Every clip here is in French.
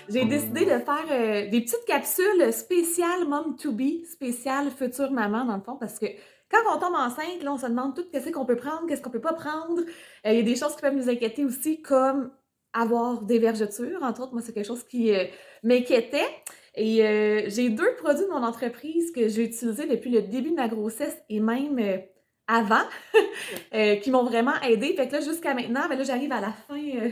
J'ai décidé de faire des petites capsules spéciales Mom to be, spéciales future maman dans le fond, parce que quand on tombe enceinte, là, on se demande tout qu'est-ce qu'on peut prendre, qu'est-ce qu'on peut pas prendre. Il y a des choses qui peuvent nous inquiéter aussi, comme avoir des vergetures, entre autres. Moi, c'est quelque chose qui m'inquiétait. Et j'ai 2 produits de mon entreprise que j'ai utilisés depuis le début de ma grossesse et même avant, qui m'ont vraiment aidée. Fait que là, jusqu'à maintenant, ben là, j'arrive à la fin.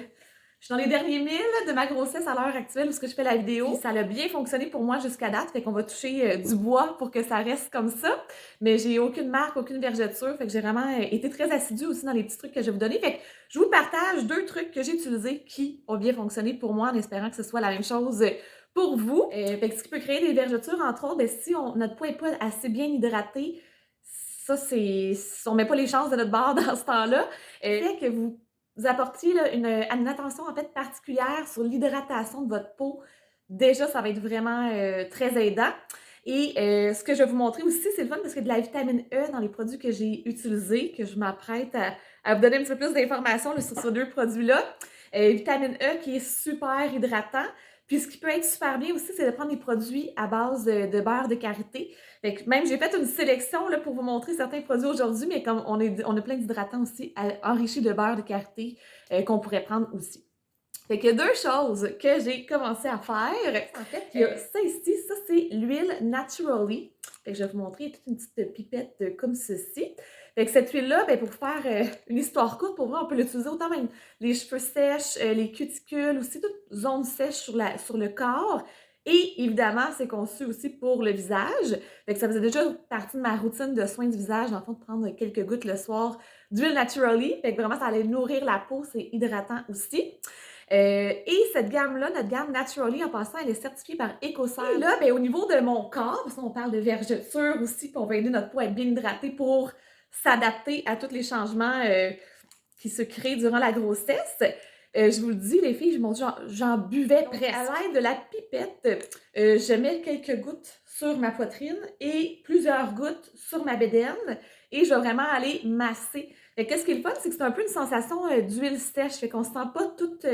Je suis dans les derniers 1000 de ma grossesse à l'heure actuelle où je fais la vidéo. Puis ça a bien fonctionné pour moi jusqu'à date. Fait qu'on va toucher du bois pour que ça reste comme ça. Mais j'ai aucune marque, aucune vergeture. Fait que j'ai vraiment été très assidue aussi dans les petits trucs que je vais vous donner. Fait que je vous partage 2 trucs que j'ai utilisés qui ont bien fonctionné pour moi en espérant que ce soit la même chose pour vous. Fait que ce qui peut créer des vergetures, entre autres, ben, si notre peau n'est pas assez bien hydratée, ça, c'est. On met pas les chances de notre bord dans ce temps-là. Fait que vous apportiez là, une attention en fait particulière sur l'hydratation de votre peau. Déjà, ça va être vraiment très aidant. Et ce que je vais vous montrer aussi, c'est le fun parce qu'il y a de la vitamine E dans les produits que j'ai utilisés, que je m'apprête à vous donner un petit peu plus d'informations sur ces 2 produits-là. Vitamine E qui est super hydratant. Puis ce qui peut être super bien aussi, c'est de prendre des produits à base de beurre de karité. Fait que même j'ai fait une sélection là, pour vous montrer certains produits aujourd'hui, mais comme on a plein d'hydratants aussi enrichis de beurre de karité qu'on pourrait prendre aussi. Fait que 2 choses que j'ai commencé à faire. En fait, il y a ça ici, ça c'est l'huile Naturally. Fait que je vais vous montrer toute une petite pipette comme ceci. Fait que cette huile-là, ben, pour faire une histoire courte, pour vrai, on peut l'utiliser autant même les cheveux sèches, les cuticules, aussi toute zone sèche sur le corps. Et évidemment, c'est conçu aussi pour le visage. Fait que ça faisait déjà partie de ma routine de soins du visage, dans le fond, de prendre quelques gouttes le soir d'huile Naturally. Fait que vraiment, ça allait nourrir la peau, c'est hydratant aussi. Et cette gamme-là, notre gamme Naturally, en passant, elle est certifiée par Ecocert. Là, ben, au niveau de mon corps, parce qu'on parle de vergeture aussi, puis on va aider notre peau à être bien hydratée pour s'adapter à tous les changements qui se créent durant la grossesse. Je vous le dis, les filles, j'en buvais presque. À l'aide de la pipette, je mets quelques gouttes sur ma poitrine et plusieurs gouttes sur ma bédaine et je vais vraiment aller masser. Qu'est-ce qui est le fun, c'est que c'est un peu une sensation d'huile sèche, fait qu'on se sent pas toute,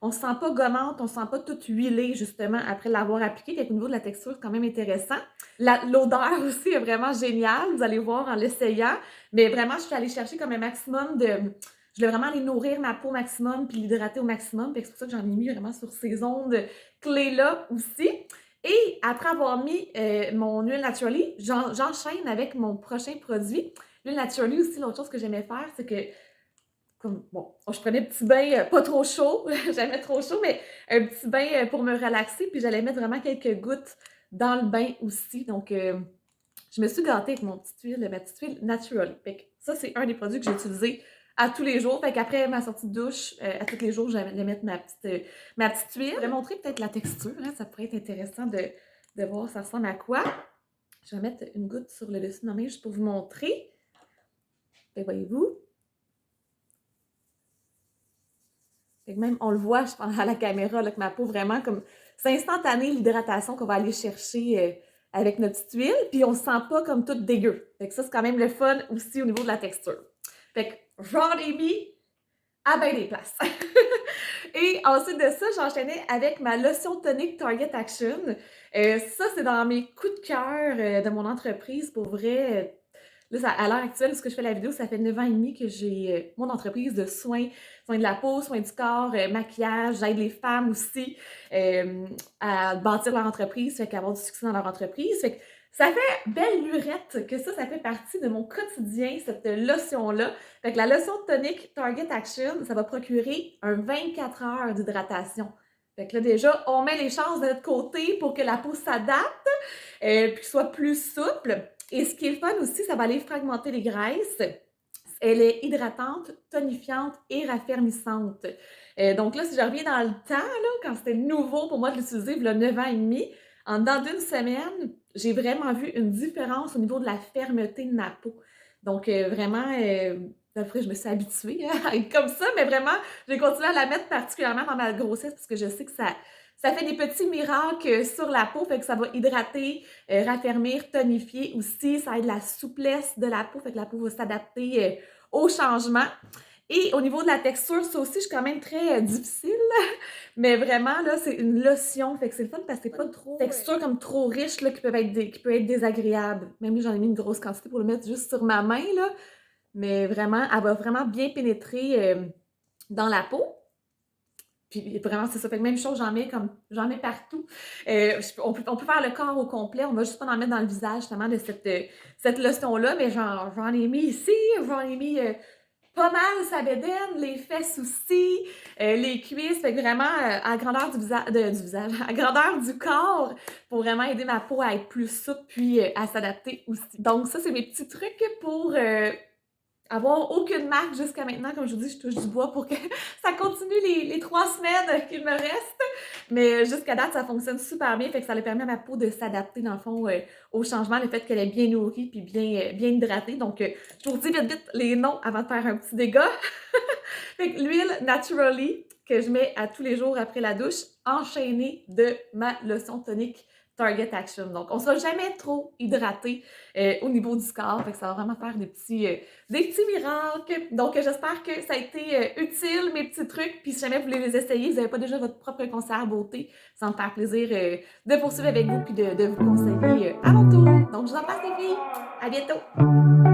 on se sent pas gommante, on se sent pas toute huilée justement après l'avoir appliquée. Fait qu'au niveau de la texture, c'est quand même intéressant. L'odeur aussi est vraiment géniale, vous allez voir en l'essayant. Mais vraiment, je suis allée chercher comme un maximum de. Je voulais vraiment aller nourrir ma peau au maximum puis l'hydrater au maximum. Fait que c'est pour ça que j'en ai mis vraiment sur ces ondes clés-là aussi. Et après avoir mis mon huile Naturally, j'enchaîne avec mon prochain produit. L'huile Naturally aussi, l'autre chose que j'aimais faire, c'est que, comme, bon, je prenais un petit bain pas trop chaud, jamais trop chaud, mais un petit bain pour me relaxer, puis j'allais mettre vraiment quelques gouttes dans le bain aussi. Donc, je me suis gâtée avec ma petite huile Naturally. Fait que ça, c'est un des produits que j'ai utilisé à tous les jours. Fait qu'après ma sortie de douche, à tous les jours, j'allais mettre ma petite huile. Je vais montrer peut-être la texture, hein, ça pourrait être intéressant de voir ça ressemble à quoi. Je vais mettre une goutte sur le dessus de ma main juste pour vous montrer. Fait, voyez-vous? Fait que même, on le voit, je pense, à la caméra, là, que ma peau, vraiment, comme, c'est instantané l'hydratation qu'on va aller chercher avec notre petite huile, puis on se sent pas comme toute dégueu. Fait que ça, c'est quand même le fun aussi au niveau de la texture. Fait que j'en ai mis à bien des places. Et ensuite de ça, j'enchaînais avec ma lotion tonique Target Action. Ça, c'est dans mes coups de cœur de mon entreprise. Pour vrai, là, à l'heure actuelle, ce que je fais la vidéo, ça fait 9 ans et demi que j'ai mon entreprise de soins de la peau, soins du corps, maquillage. J'aide les femmes aussi à bâtir leur entreprise, fait qu'avoir du succès dans leur entreprise. Fait que ça fait belle lurette que ça fait partie de mon quotidien, cette lotion-là. Fait que la lotion tonique Target Action, ça va procurer un 24 heures d'hydratation. Fait que là, déjà, on met les chances de notre côté pour que la peau s'adapte, puis soit plus souple. Et ce qui est fun aussi, ça va aller fragmenter les graisses. Elle est hydratante, tonifiante et raffermissante. Donc là, si je reviens dans le temps, là, quand c'était nouveau pour moi de l'utiliser, il y a 9 ans et demi, en dedans d'une semaine, j'ai vraiment vu une différence au niveau de la fermeté de ma peau. Donc vraiment, après, je me suis habituée à être comme ça, mais vraiment, j'ai continué à la mettre particulièrement dans ma grossesse parce que je sais que ça fait des petits miracles sur la peau, fait que ça va hydrater, raffermir, tonifier aussi. Ça aide la souplesse de la peau, fait que la peau va s'adapter au changement. Et au niveau de la texture, ça aussi, je suis quand même très difficile. Mais vraiment, là, c'est une lotion. Fait que c'est le fun parce que c'est pas trop texture comme trop riche là, qui peut être désagréable. Même si j'en ai mis une grosse quantité pour le mettre juste sur ma main, là. Mais vraiment, elle va vraiment bien pénétrer dans la peau. Puis vraiment, c'est ça. Fait que même chose, j'en mets partout. On peut faire le corps au complet. On va juste pas en mettre dans le visage, justement, de cette lotion-là. Mais j'en ai mis ici, j'en ai mis pas mal sa bédaine, les fesses aussi, les cuisses. Fait que vraiment, à la grandeur du visage, à la grandeur du corps, pour vraiment aider ma peau à être plus souple, puis à s'adapter aussi. Donc ça, c'est mes petits trucs pour avoir aucune marque jusqu'à maintenant. Comme je vous dis, je touche du bois pour que ça continue les 3 semaines qu'il me reste. Mais jusqu'à date, ça fonctionne super bien. Fait que ça a permis à ma peau de s'adapter, dans le fond, au changement, le fait qu'elle est bien nourrie puis bien hydratée. Donc, je vous dis vite les noms avant de faire un petit dégât. Fait que l'huile Naturally que je mets à tous les jours après la douche, enchaînée de ma lotion tonique Target Action. Donc, on ne sera jamais trop hydraté au niveau du corps. Fait que ça va vraiment faire des petits miracles. Donc, j'espère que ça a été utile, mes petits trucs. Puis, si jamais vous voulez les essayer, vous n'avez pas déjà votre propre concert beauté, ça va me faire plaisir de poursuivre avec vous puis de vous conseiller à mon tour. Donc, je vous embrasse les filles. À bientôt!